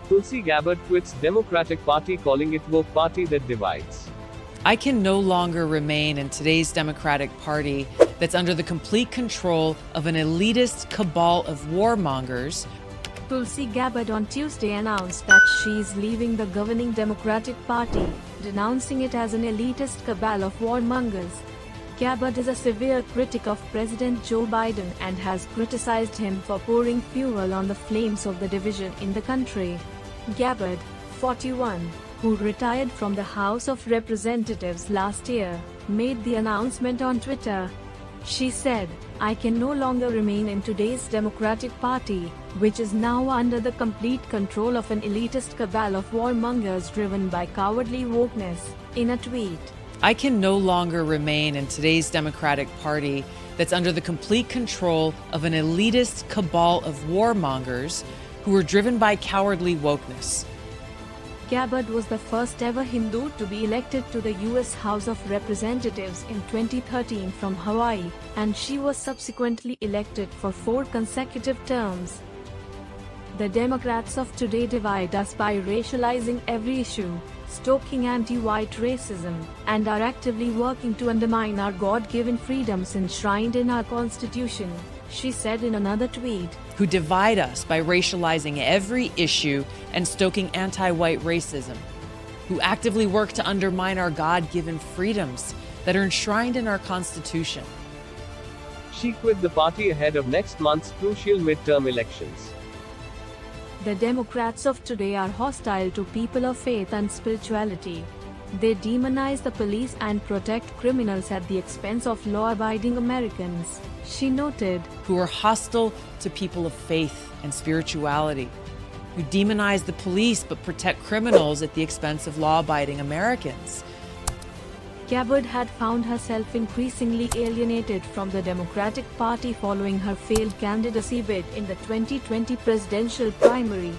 Tulsi Gabbard quits Democratic Party, calling it woke party that divides. I can no longer remain in today's Democratic Party that's under the complete control of an elitist cabal of warmongers. Tulsi Gabbard on Tuesday announced that she is leaving the governing Democratic Party, denouncing it as an elitist cabal of warmongers. Gabbard is a severe critic of President Joe Biden and has criticized him for pouring fuel on the flames of the division in the country. Gabbard, 41, who retired from the House of Representatives last year, made the announcement on Twitter. She said, "I can no longer remain in today's Democratic Party, which is now under the complete control of an elitist cabal of warmongers driven by cowardly wokeness." In a tweet, I can no longer remain in today's Democratic Party that's under the complete control of an elitist cabal of warmongers who are driven by cowardly wokeness. Gabbard was the first ever Hindu to be elected to the U.S. House of Representatives in 2013 from Hawaii, and she was subsequently elected for 4 consecutive terms. The Democrats of today divide us by racializing every issue, stoking anti-white racism, and are actively working to undermine our God-given freedoms enshrined in our Constitution, she said in another tweet. Who divide us by racializing every issue and stoking anti-white racism, who actively work to undermine our God-given freedoms that are enshrined in our Constitution. She quit the party ahead of next month's crucial midterm elections. The Democrats of today are hostile to people of faith and spirituality. They demonize the police and protect criminals at the expense of law-abiding Americans, she noted. Who are hostile to people of faith and spirituality, who demonize the police but protect criminals at the expense of law-abiding Americans. Gabbard had found herself increasingly alienated from the Democratic Party following her failed candidacy bid in the 2020 presidential primary.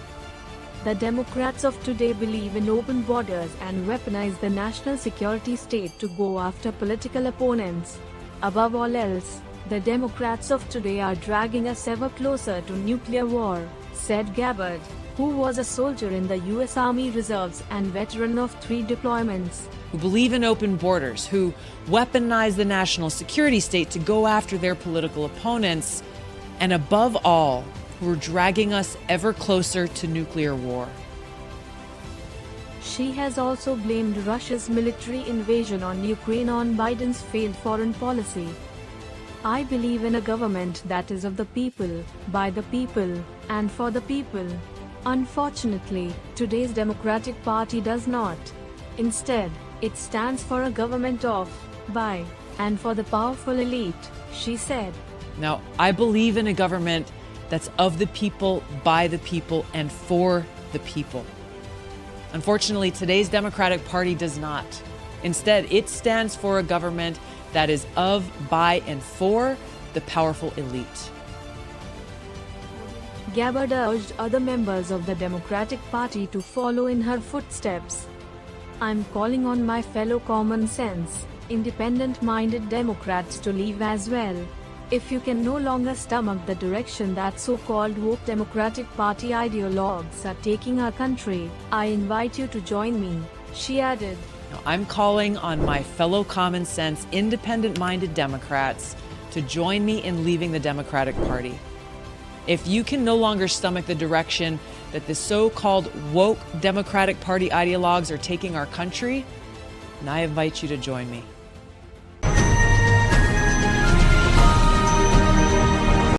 The Democrats of today believe in open borders and weaponize the national security state to go after political opponents. Above all else, the Democrats of today are dragging us ever closer to nuclear war, said Gabbard, who was a soldier in the U.S. Army Reserves and veteran of 3 deployments. Who believe in open borders, who weaponize the national security state to go after their political opponents, and above all, who are dragging us ever closer to nuclear war. She has also blamed Russia's military invasion on Ukraine on Biden's failed foreign policy. "I believe in a government that is of the people, by the people, and for the people. Unfortunately, today's Democratic Party does not. Instead, it stands for a government of, by, and for the powerful elite," she said. Now, I believe in a government that's of the people, by the people, and for the people. Unfortunately, today's Democratic Party does not. Instead, it stands for a government that is of, by, and for the powerful elite. Gabbard urged other members of the Democratic Party to follow in her footsteps. "I'm calling on my fellow common sense, independent-minded Democrats to leave as well. If you can no longer stomach the direction that so-called woke Democratic Party ideologues are taking our country, I invite you to join me," she added. Now, I'm calling on my fellow common sense, independent-minded Democrats to join me in leaving the Democratic Party. If you can no longer stomach the direction that the so-called woke Democratic Party ideologues are taking our country, then I invite you to join me.